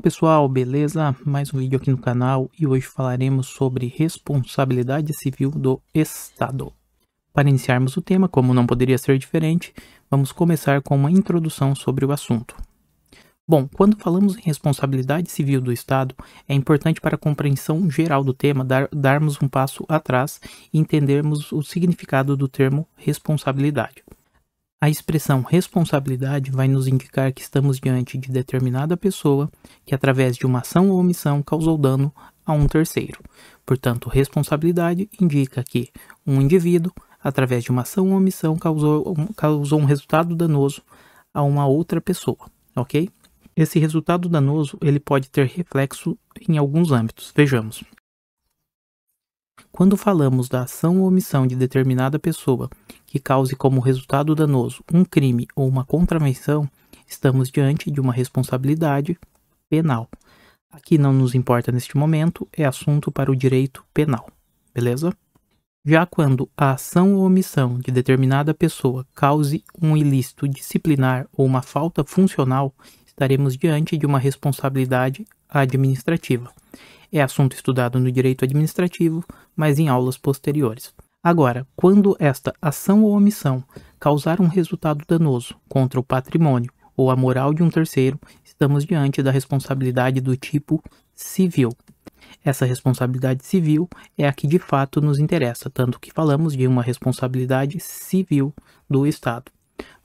pessoal, beleza? Mais um vídeo aqui no canal e hoje falaremos sobre responsabilidade civil do Estado. Para iniciarmos o tema, como não poderia ser diferente, vamos começar com uma introdução sobre o assunto. Bom, quando falamos em responsabilidade civil do Estado, é importante para a compreensão geral do tema darmos um passo atrás e entendermos o significado do termo responsabilidade. A expressão responsabilidade vai nos indicar que estamos diante de determinada pessoa que, através de uma ação ou omissão, causou dano a um terceiro. Portanto, responsabilidade indica que um indivíduo, através de uma ação ou omissão, causou um resultado danoso a uma outra pessoa, ok? Esse resultado danoso ele pode ter reflexo em alguns âmbitos. Vejamos. Quando falamos da ação ou omissão de determinada pessoa que cause como resultado danoso um crime ou uma contravenção, estamos diante de uma responsabilidade penal. Aqui não nos importa neste momento, é assunto para o direito penal, beleza? Já quando a ação ou omissão de determinada pessoa cause um ilícito disciplinar ou uma falta funcional, estaremos diante de uma responsabilidade administrativa. É assunto estudado no direito administrativo, mas em aulas posteriores. Agora, quando esta ação ou omissão causar um resultado danoso contra o patrimônio ou a moral de um terceiro, estamos diante da responsabilidade do tipo civil. Essa responsabilidade civil é a que de fato nos interessa, tanto que falamos de uma responsabilidade civil do Estado.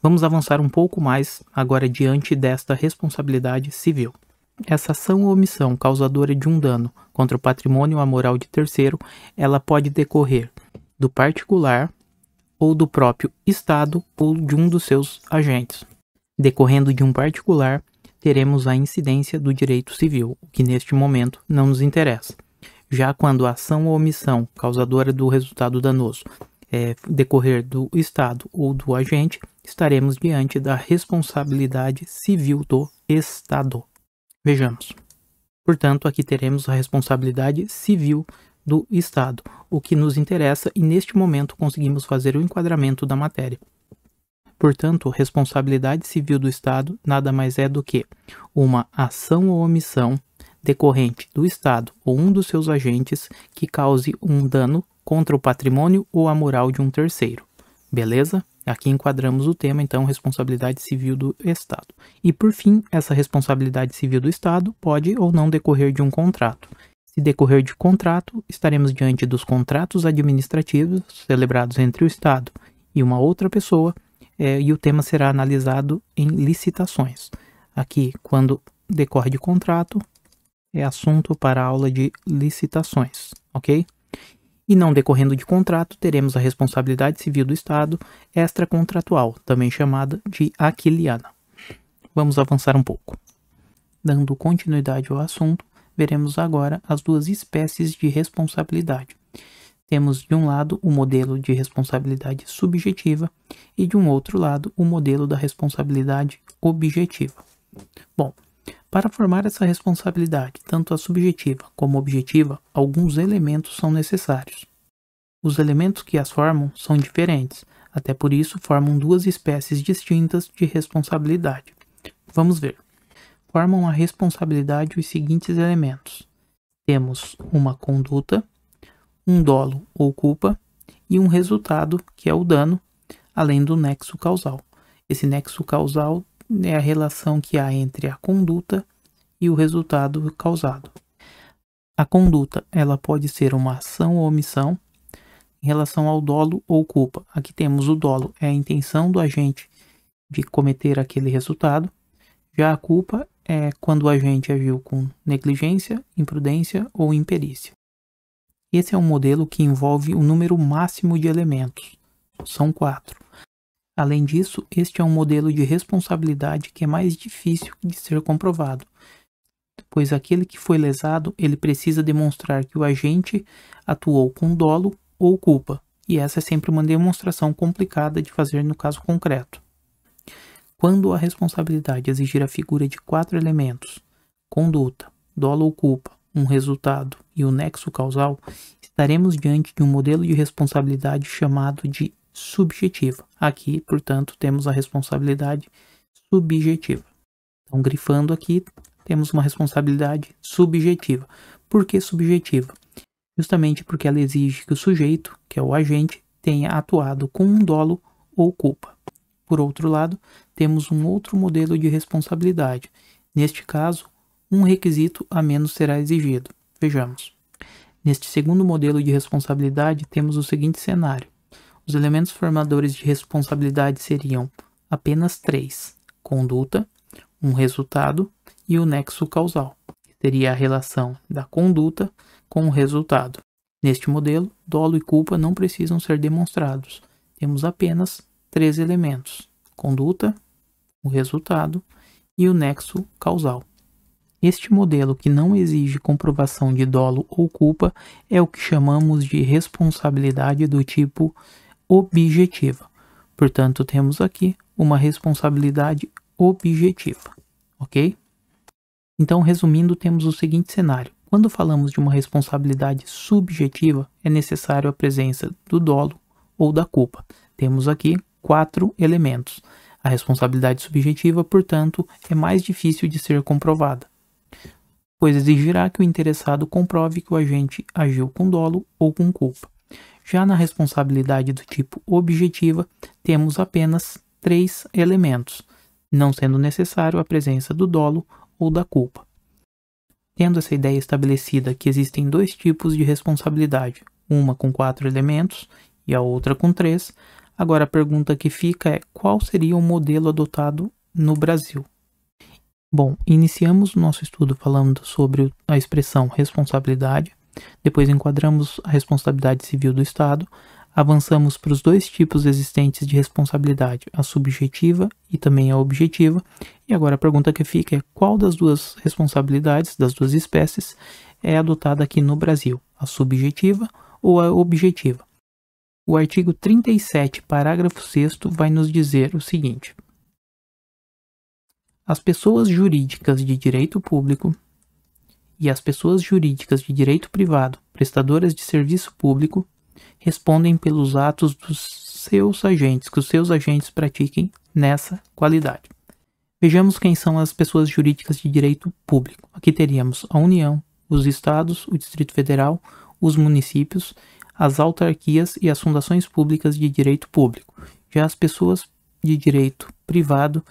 Vamos avançar um pouco mais agora diante desta responsabilidade civil. Essa ação ou omissão causadora de um dano contra o patrimônio ou a moral de terceiro, ela pode decorrer do particular ou do próprio Estado ou de um dos seus agentes. Decorrendo de um particular, teremos a incidência do direito civil, o que neste momento não nos interessa. Já quando a ação ou omissão causadora do resultado danoso decorrer do Estado ou do agente, estaremos diante da responsabilidade civil do Estado. Vejamos. Portanto, aqui teremos a responsabilidade civil do Estado, o que nos interessa e neste momento conseguimos fazer o enquadramento da matéria. Portanto, responsabilidade civil do Estado nada mais é do que uma ação ou omissão decorrente do Estado ou um dos seus agentes que cause um dano contra o patrimônio ou a moral de um terceiro. Beleza? Aqui enquadramos o tema, então, responsabilidade civil do Estado. E, por fim, essa responsabilidade civil do Estado pode ou não decorrer de um contrato. Se decorrer de contrato, estaremos diante dos contratos administrativos celebrados entre o Estado e uma outra pessoa, e o tema será analisado em licitações. Aqui, quando decorre de contrato, é assunto para a aula de licitações, ok? E não decorrendo de contrato, teremos a responsabilidade civil do Estado extracontratual, também chamada de aquiliana. Vamos avançar um pouco. Dando continuidade ao assunto, veremos agora as duas espécies de responsabilidade. Temos de um lado o modelo de responsabilidade subjetiva e de um outro lado o modelo da responsabilidade objetiva. Bom, para formar essa responsabilidade, tanto a subjetiva como a objetiva, alguns elementos são necessários. Os elementos que as formam são diferentes, até por isso formam duas espécies distintas de responsabilidade. Vamos ver. Formam a responsabilidade os seguintes elementos. Temos uma conduta, um dolo ou culpa e um resultado, que é o dano, além do nexo causal. Esse nexo causal é a relação que há entre a conduta e o resultado causado. A conduta, ela pode ser uma ação ou omissão. Em relação ao dolo ou culpa, aqui temos o dolo, é a intenção do agente de cometer aquele resultado. Já a culpa é quando o agente agiu com negligência, imprudência ou imperícia. Esse é um modelo que envolve o número máximo de elementos, são 4. Além disso, este é um modelo de responsabilidade que é mais difícil de ser comprovado, pois aquele que foi lesado, ele precisa demonstrar que o agente atuou com dolo ou culpa, e essa é sempre uma demonstração complicada de fazer no caso concreto. Quando a responsabilidade exigir a figura de 4 elementos, conduta, dolo ou culpa, um resultado e o nexo causal, estaremos diante de um modelo de responsabilidade chamado de subjetiva. Aqui, portanto, temos a responsabilidade subjetiva. Então, grifando aqui, temos uma responsabilidade subjetiva. Por que subjetiva? Justamente porque ela exige que o sujeito, que é o agente, tenha atuado com um dolo ou culpa. Por outro lado, temos um outro modelo de responsabilidade. Neste caso, um requisito a menos será exigido. Vejamos. Neste segundo modelo de responsabilidade, temos o seguinte cenário. Os elementos formadores de responsabilidade seriam apenas 3: conduta, um resultado e o nexo causal, que seria a relação da conduta com o resultado. Neste modelo, dolo e culpa não precisam ser demonstrados. Temos apenas 3 elementos: conduta, o resultado e o nexo causal. Este modelo, que não exige comprovação de dolo ou culpa, é o que chamamos de responsabilidade do tipo objetiva. Portanto, temos aqui uma responsabilidade objetiva, ok? Então, resumindo, temos o seguinte cenário. Quando falamos de uma responsabilidade subjetiva, é necessário a presença do dolo ou da culpa. Temos aqui 4 elementos. A responsabilidade subjetiva, portanto, é mais difícil de ser comprovada, pois exigirá que o interessado comprove que o agente agiu com dolo ou com culpa. Já na responsabilidade do tipo objetiva, temos apenas 3 elementos, não sendo necessário a presença do dolo ou da culpa. Tendo essa ideia estabelecida que existem 2 tipos de responsabilidade, uma com 4 elementos e a outra com 3, agora a pergunta que fica é: qual seria o modelo adotado no Brasil? Bom, iniciamos o nosso estudo falando sobre a expressão responsabilidade, depois enquadramos a responsabilidade civil do Estado, avançamos para os 2 tipos existentes de responsabilidade, a subjetiva e também a objetiva, e agora a pergunta que fica é: qual das 2 responsabilidades, das 2 espécies, é adotada aqui no Brasil, a subjetiva ou a objetiva? O artigo 37, parágrafo 6º, vai nos dizer o seguinte: as pessoas jurídicas de direito público e as pessoas jurídicas de direito privado, prestadoras de serviço público, respondem pelos atos dos seus agentes, que os seus agentes pratiquem nessa qualidade. Vejamos quem são as pessoas jurídicas de direito público. Aqui teríamos a União, os estados, o Distrito Federal, os municípios, as autarquias e as fundações públicas de direito público. Já as pessoas de direito privado,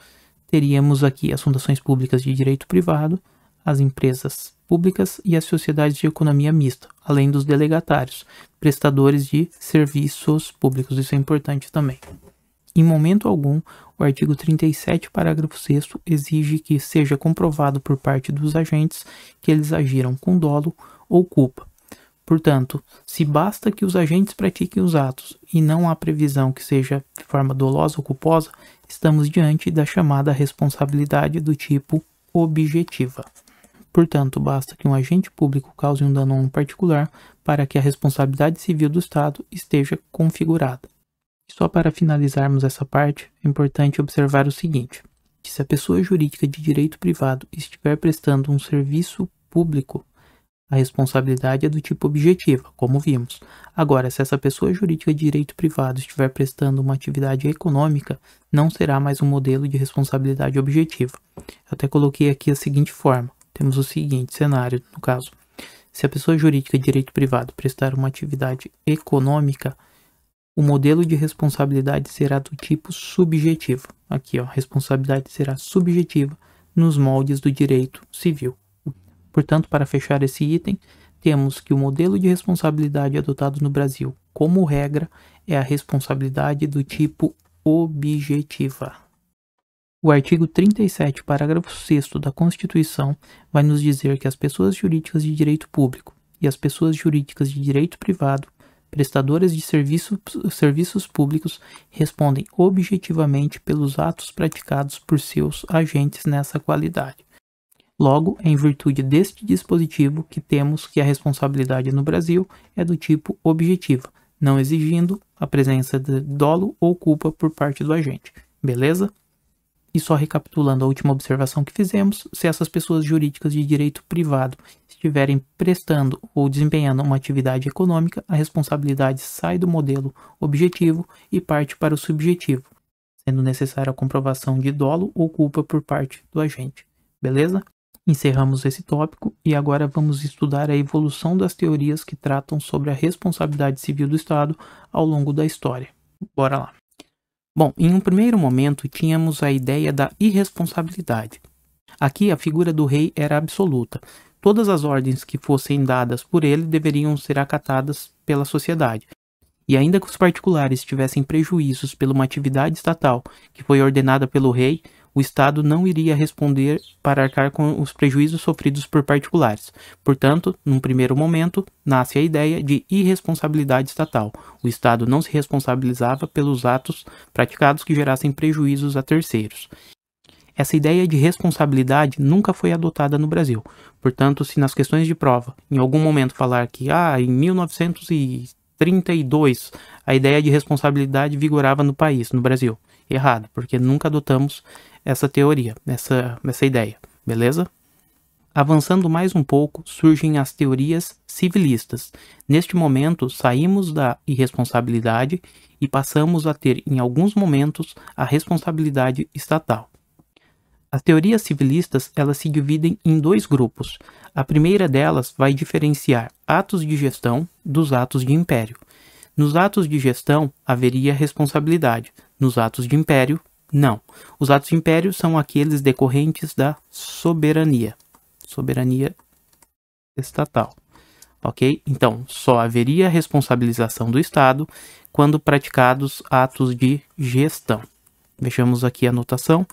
teríamos aqui as fundações públicas de direito privado, as empresas públicas e as sociedades de economia mista, além dos delegatários, prestadores de serviços públicos. Isso é importante também. Em momento algum, o artigo 37, parágrafo 6º, exige que seja comprovado por parte dos agentes que eles agiram com dolo ou culpa. Portanto, se basta que os agentes pratiquem os atos e não há previsão que seja de forma dolosa ou culposa, estamos diante da chamada responsabilidade do tipo objetiva. Portanto, basta que um agente público cause um dano a um particular para que a responsabilidade civil do Estado esteja configurada. Só para finalizarmos essa parte, é importante observar o seguinte: que se a pessoa jurídica de direito privado estiver prestando um serviço público, a responsabilidade é do tipo objetiva, como vimos. Agora, se essa pessoa jurídica de direito privado estiver prestando uma atividade econômica, não será mais um modelo de responsabilidade objetiva. Eu até coloquei aqui a seguinte forma. Temos o seguinte cenário, no caso. Se a pessoa jurídica de direito privado prestar uma atividade econômica, o modelo de responsabilidade será do tipo subjetivo. Aqui, ó, a responsabilidade será subjetiva nos moldes do direito civil. Portanto, para fechar esse item, temos que o modelo de responsabilidade adotado no Brasil, como regra, é a responsabilidade do tipo objetiva. O artigo 37, parágrafo 6º da Constituição vai nos dizer que as pessoas jurídicas de direito público e as pessoas jurídicas de direito privado, prestadoras de serviços públicos, respondem objetivamente pelos atos praticados por seus agentes nessa qualidade. Logo, é em virtude deste dispositivo que temos que a responsabilidade no Brasil é do tipo objetiva, não exigindo a presença de dolo ou culpa por parte do agente. Beleza? E só recapitulando a última observação que fizemos, se essas pessoas jurídicas de direito privado estiverem prestando ou desempenhando uma atividade econômica, a responsabilidade sai do modelo objetivo e parte para o subjetivo, sendo necessária a comprovação de dolo ou culpa por parte do agente. Beleza? Encerramos esse tópico e agora vamos estudar a evolução das teorias que tratam sobre a responsabilidade civil do Estado ao longo da história. Bora lá. Bom, em um primeiro momento tínhamos a ideia da irresponsabilidade. Aqui a figura do rei era absoluta. Todas as ordens que fossem dadas por ele deveriam ser acatadas pela sociedade. E ainda que os particulares tivessem prejuízos por uma atividade estatal que foi ordenada pelo rei, o Estado não iria responder para arcar com os prejuízos sofridos por particulares. Portanto, num primeiro momento, nasce a ideia de irresponsabilidade estatal. O Estado não se responsabilizava pelos atos praticados que gerassem prejuízos a terceiros. Essa ideia de responsabilidade nunca foi adotada no Brasil. Portanto, se nas questões de prova, em algum momento falar que em 1932 a ideia de responsabilidade vigorava no país, no Brasil, errado, porque nunca adotamos essa teoria, essa ideia, beleza? Avançando mais um pouco, surgem as teorias civilistas. Neste momento, saímos da irresponsabilidade e passamos a ter, em alguns momentos, a responsabilidade estatal. As teorias civilistas, elas se dividem em dois grupos. A primeira delas vai diferenciar atos de gestão dos atos de império. Nos atos de gestão, haveria responsabilidade. Nos atos de império, não. Os atos de império são aqueles decorrentes da soberania estatal, ok? Então, só haveria responsabilização do Estado quando praticados atos de gestão. Vejamos aqui a anotação.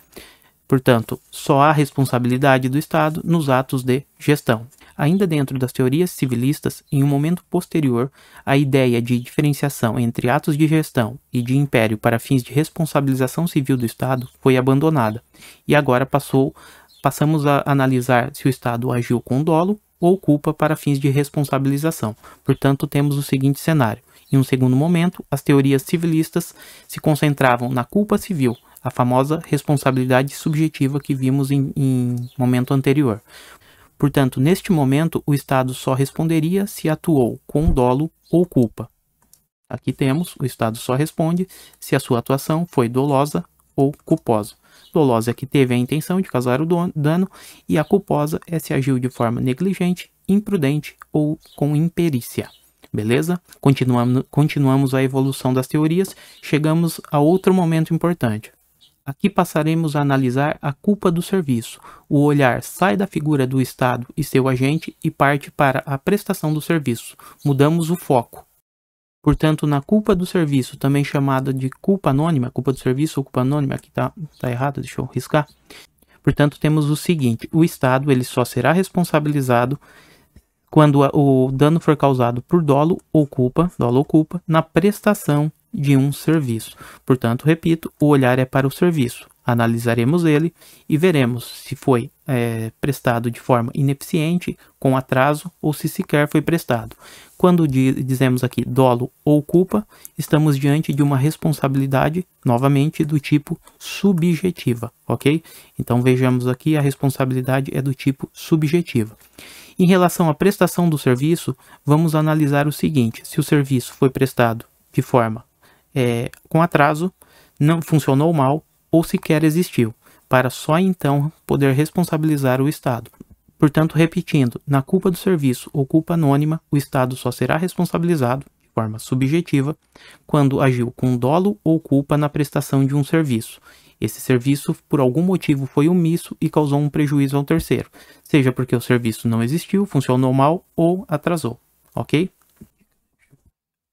Portanto, só há responsabilidade do Estado nos atos de gestão. Ainda dentro das teorias civilistas, em um momento posterior, a ideia de diferenciação entre atos de gestão e de império para fins de responsabilização civil do Estado foi abandonada, e agora passamos a analisar se o Estado agiu com dolo ou culpa para fins de responsabilização. Portanto, temos o seguinte cenário. Em um segundo momento, as teorias civilistas se concentravam na culpa civil, a famosa responsabilidade subjetiva que vimos em momento anterior. Portanto, neste momento, o Estado só responderia se atuou com dolo ou culpa. Aqui temos, o Estado só responde se a sua atuação foi dolosa ou culposa. Dolosa é que teve a intenção de causar o dano, e a culposa é se agiu de forma negligente, imprudente ou com imperícia. Beleza? Continuamos a evolução das teorias, chegamos a outro momento importante. Aqui passaremos a analisar a culpa do serviço. O olhar sai da figura do Estado e seu agente e parte para a prestação do serviço. Mudamos o foco. Portanto, na culpa do serviço, também chamada de culpa anônima, culpa do serviço ou culpa anônima, aqui tá errado, deixa eu riscar. Portanto, temos o seguinte: o Estado ele só será responsabilizado quando o dano for causado por dolo ou culpa, na prestação de um serviço. Portanto, repito, o olhar é para o serviço. Analisaremos ele e veremos se foi prestado de forma ineficiente, com atraso, ou se sequer foi prestado. Quando dizemos aqui dolo ou culpa, estamos diante de uma responsabilidade, novamente, do tipo subjetiva, ok? Então, vejamos aqui, a responsabilidade é do tipo subjetiva. Em relação à prestação do serviço, vamos analisar o seguinte: se o serviço foi prestado de forma com atraso, não funcionou mal ou sequer existiu, para só então poder responsabilizar o Estado. Portanto, repetindo, na culpa do serviço ou culpa anônima, o Estado só será responsabilizado, de forma subjetiva, quando agiu com dolo ou culpa na prestação de um serviço. Esse serviço, por algum motivo, foi omisso e causou um prejuízo ao terceiro, seja porque o serviço não existiu, funcionou mal ou atrasou, ok?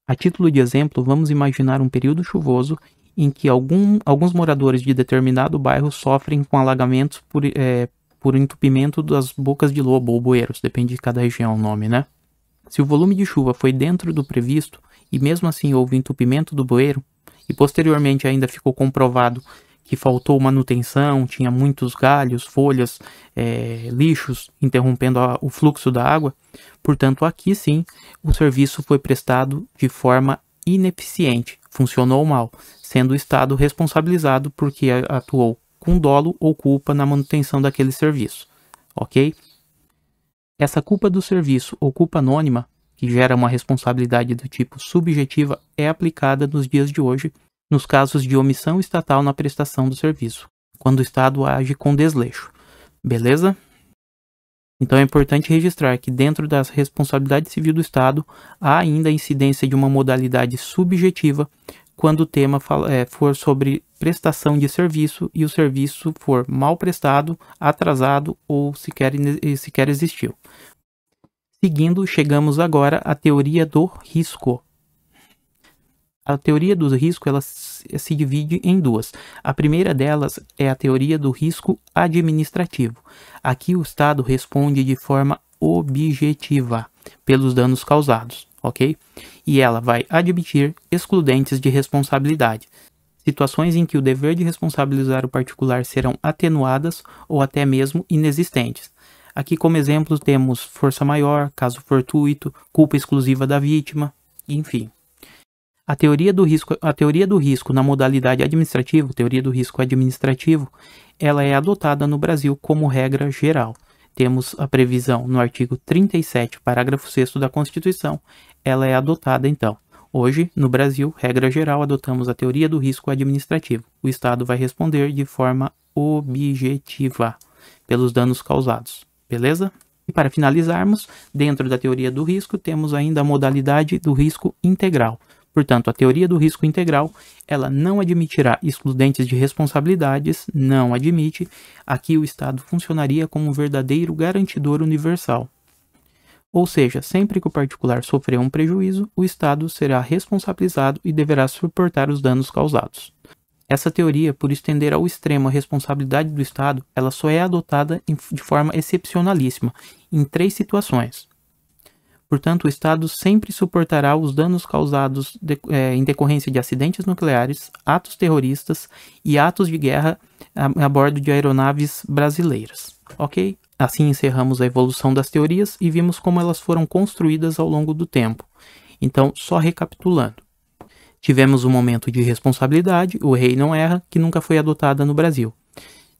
A título de exemplo, vamos imaginar um período chuvoso em que alguns moradores de determinado bairro sofrem com alagamentos por entupimento das bocas de lobo ou bueiros, depende de cada região o nome, né? Se o volume de chuva foi dentro do previsto e mesmo assim houve entupimento do bueiro e posteriormente ainda ficou comprovado que faltou manutenção, tinha muitos galhos, folhas, lixos interrompendo o fluxo da água, portanto aqui sim o serviço foi prestado de forma ineficiente, funcionou mal, sendo o Estado responsabilizado porque atuou com dolo ou culpa na manutenção daquele serviço, ok? Essa culpa do serviço ou culpa anônima, que gera uma responsabilidade do tipo subjetiva, é aplicada nos dias de hoje nos casos de omissão estatal na prestação do serviço, quando o Estado age com desleixo. Beleza? Então é importante registrar que dentro da responsabilidade civil do Estado há ainda a incidência de uma modalidade subjetiva quando o tema for sobre prestação de serviço e o serviço for mal prestado, atrasado ou sequer existiu. Seguindo, chegamos agora à teoria do risco. A teoria do risco ela se divide em duas. A primeira delas é a teoria do risco administrativo. Aqui o Estado responde de forma objetiva pelos danos causados, ok? E ela vai admitir excludentes de responsabilidade, situações em que o dever de responsabilizar o particular serão atenuadas ou até mesmo inexistentes. Aqui como exemplo temos força maior, caso fortuito, culpa exclusiva da vítima, enfim. A teoria do risco na modalidade administrativa, teoria do risco administrativo, ela é adotada no Brasil como regra geral. Temos a previsão no artigo 37, parágrafo 6º da Constituição, ela é adotada então. Hoje, no Brasil, regra geral, adotamos a teoria do risco administrativo. O Estado vai responder de forma objetiva pelos danos causados, beleza? E para finalizarmos, dentro da teoria do risco, temos ainda a modalidade do risco integral. Portanto, a teoria do risco integral, ela não admitirá excludentes de responsabilidades, não admite. Aqui o Estado funcionaria como um verdadeiro garantidor universal. Ou seja, sempre que o particular sofrer um prejuízo, o Estado será responsabilizado e deverá suportar os danos causados. Essa teoria, por estender ao extremo a responsabilidade do Estado, ela só é adotada de forma excepcionalíssima, em 3 situações. Portanto, o Estado sempre suportará os danos causados em decorrência de acidentes nucleares, atos terroristas e atos de guerra a bordo de aeronaves brasileiras. Ok? Assim encerramos a evolução das teorias e vimos como elas foram construídas ao longo do tempo. Então, só recapitulando. Tivemos o momento de responsabilidade, o rei não erra, que nunca foi adotada no Brasil.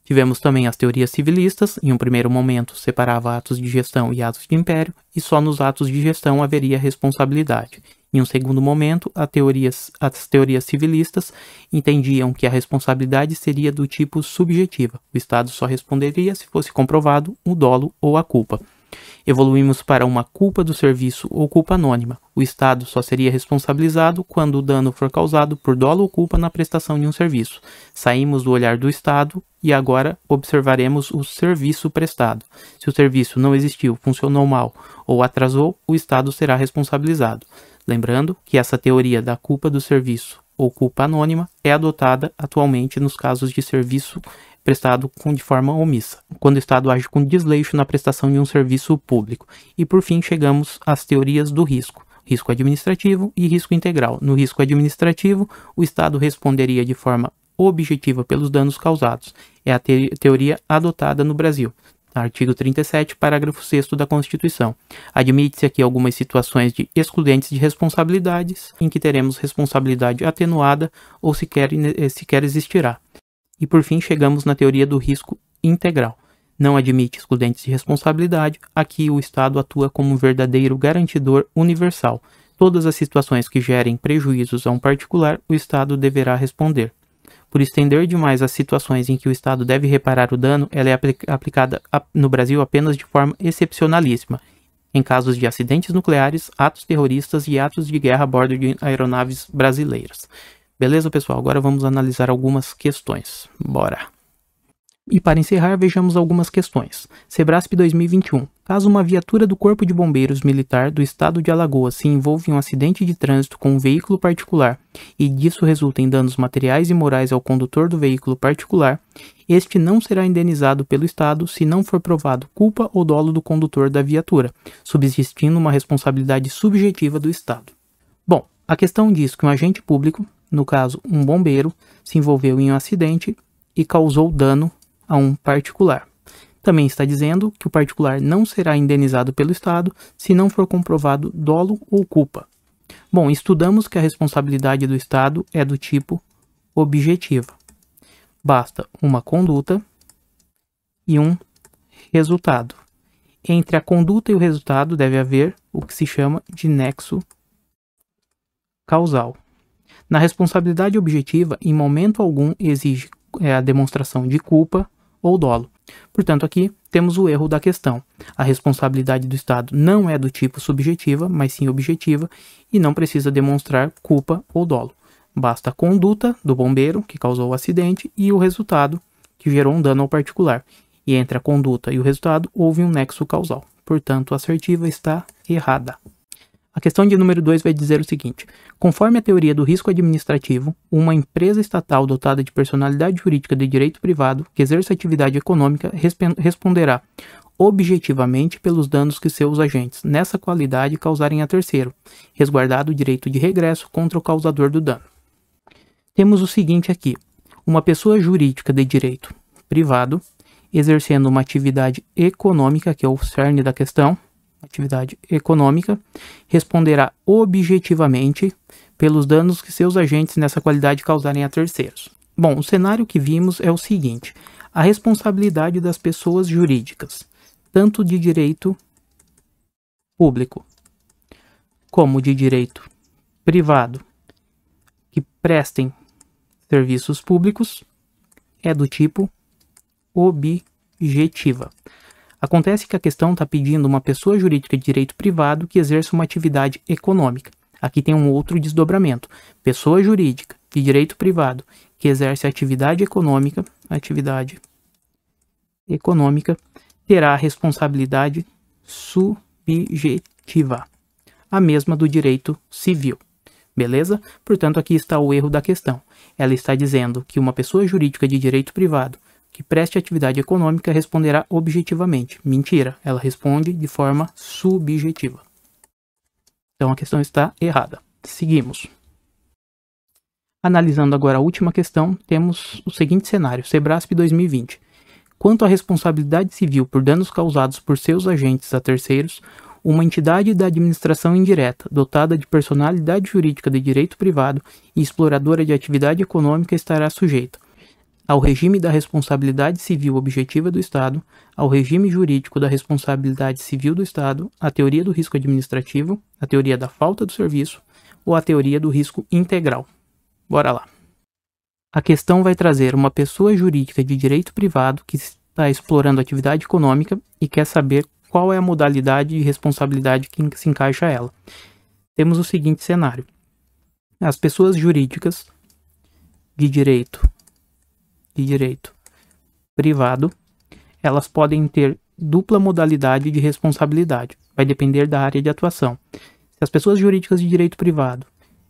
Tivemos também as teorias civilistas, em um primeiro momento separava atos de gestão e atos de império, e só nos atos de gestão haveria responsabilidade. Em um segundo momento, as teorias civilistas entendiam que a responsabilidade seria do tipo subjetiva. O Estado só responderia se fosse comprovado o dolo ou a culpa. Evoluímos para uma culpa do serviço ou culpa anônima. O Estado só seria responsabilizado quando o dano for causado por dolo ou culpa na prestação de um serviço. Saímos do olhar do Estado e agora observaremos o serviço prestado. Se o serviço não existiu, funcionou mal ou atrasou, o Estado será responsabilizado. Lembrando que essa teoria da culpa do serviço ou culpa anônima é adotada atualmente nos casos de serviço prestado de forma omissa, quando o Estado age com desleixo na prestação de um serviço público. E por fim chegamos às teorias do risco, risco administrativo e risco integral. No risco administrativo, o Estado responderia de forma objetiva pelos danos causados. É a teoria adotada no Brasil. Artigo 37, parágrafo 6º da Constituição. Admite-se aqui algumas situações de excludentes de responsabilidades, em que teremos responsabilidade atenuada ou sequer existirá. E por fim chegamos na teoria do risco integral. Não admite excludentes de responsabilidade, aqui o Estado atua como um verdadeiro garantidor universal. Todas as situações que gerem prejuízos a um particular, o Estado deverá responder. Por estender demais as situações em que o Estado deve reparar o dano, ela é aplicada no Brasil apenas de forma excepcionalíssima, em casos de acidentes nucleares, atos terroristas e atos de guerra a bordo de aeronaves brasileiras. Beleza, pessoal? Agora vamos analisar algumas questões. Bora! E para encerrar, vejamos algumas questões. Sebrasp 2021. Caso uma viatura do Corpo de Bombeiros Militar do Estado de Alagoas se envolva em um acidente de trânsito com um veículo particular e disso resulta em danos materiais e morais ao condutor do veículo particular, este não será indenizado pelo Estado se não for provado culpa ou dolo do condutor da viatura, subsistindo uma responsabilidade subjetiva do Estado. Bom, a questão diz que um agente público, no caso um bombeiro, se envolveu em um acidente e causou dano a um particular. Também está dizendo que o particular não será indenizado pelo Estado se não for comprovado dolo ou culpa. Bom, estudamos que a responsabilidade do Estado é do tipo objetiva. Basta uma conduta e um resultado. Entre a conduta e o resultado deve haver o que se chama de nexo causal. Na responsabilidade objetiva, em momento algum exige a demonstração de culpa ou dolo. Portanto, aqui temos o erro da questão. A responsabilidade do Estado não é do tipo subjetiva, mas sim objetiva, e não precisa demonstrar culpa ou dolo. Basta a conduta do bombeiro, que causou o acidente, e o resultado, que gerou um dano ao particular. E entre a conduta e o resultado, houve um nexo causal. Portanto, a assertiva está errada. A questão de número 2 vai dizer o seguinte: conforme a teoria do risco administrativo, uma empresa estatal dotada de personalidade jurídica de direito privado que exerce atividade econômica responderá objetivamente pelos danos que seus agentes, nessa qualidade, causarem a terceiro, resguardado o direito de regresso contra o causador do dano. Temos o seguinte aqui: uma pessoa jurídica de direito privado, exercendo uma atividade econômica, que é o cerne da questão, atividade econômica, responderá objetivamente pelos danos que seus agentes nessa qualidade causarem a terceiros. Bom, o cenário que vimos é o seguinte: a responsabilidade das pessoas jurídicas, tanto de direito público como de direito privado, que prestem serviços públicos, é do tipo objetiva. Acontece que a questão está pedindo uma pessoa jurídica de direito privado que exerça uma atividade econômica. Aqui tem um outro desdobramento. Pessoa jurídica de direito privado que exerce atividade econômica terá a responsabilidade subjetiva, a mesma do direito civil. Beleza? Portanto, aqui está o erro da questão. Ela está dizendo que uma pessoa jurídica de direito privado que preste atividade econômica responderá objetivamente. Mentira, ela responde de forma subjetiva. Então a questão está errada. Seguimos. Analisando agora a última questão, temos o seguinte cenário, Sebrasp 2020. Quanto à responsabilidade civil por danos causados por seus agentes a terceiros, uma entidade da administração indireta, dotada de personalidade jurídica de direito privado e exploradora de atividade econômica estará sujeita ao regime da responsabilidade civil objetiva do Estado, ao regime jurídico da responsabilidade civil do Estado, à teoria do risco administrativo, à teoria da falta do serviço ou à teoria do risco integral. Bora lá. A questão vai trazer uma pessoa jurídica de direito privado que está explorando atividade econômica e quer saber qual é a modalidade de responsabilidade que se encaixa a ela. Temos o seguinte cenário: as pessoas jurídicas de direito privado, elas podem ter dupla modalidade de responsabilidade, vai depender da área de atuação. Se as pessoas jurídicas de direito privado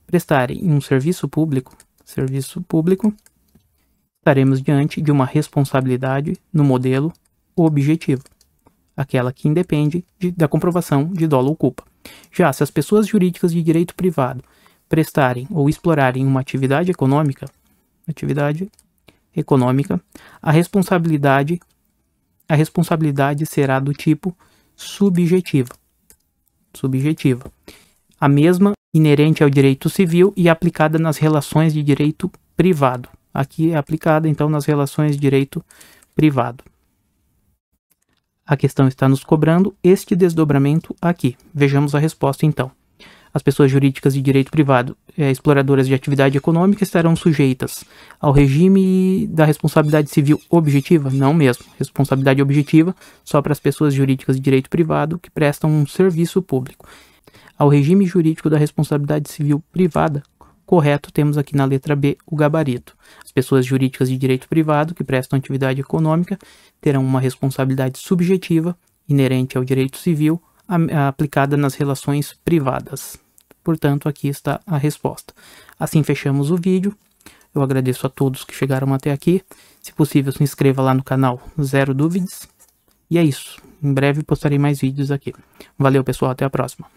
prestarem um serviço público, estaremos diante de uma responsabilidade no modelo objetivo, aquela que independe da comprovação de dolo ou culpa. Já se as pessoas jurídicas de direito privado prestarem ou explorarem uma atividade econômica, a responsabilidade será do tipo subjetiva. A mesma inerente ao direito civil e aplicada nas relações de direito privado. Aqui é aplicada, então, nas relações de direito privado. A questão está nos cobrando este desdobramento aqui. Vejamos a resposta, então. As pessoas jurídicas de direito privado, exploradoras de atividade econômica, estarão sujeitas ao regime da responsabilidade civil objetiva? Não mesmo. Responsabilidade objetiva só para as pessoas jurídicas de direito privado que prestam um serviço público. Ao regime jurídico da responsabilidade civil privada, correto, temos aqui na letra B o gabarito. As pessoas jurídicas de direito privado que prestam atividade econômica terão uma responsabilidade subjetiva inerente ao direito civil aplicada nas relações privadas. Portanto, aqui está a resposta. Assim fechamos o vídeo. Eu agradeço a todos que chegaram até aqui. Se possível, se inscreva lá no canal Zero Dúvidas. E é isso. Em breve postarei mais vídeos aqui. Valeu, pessoal. Até a próxima.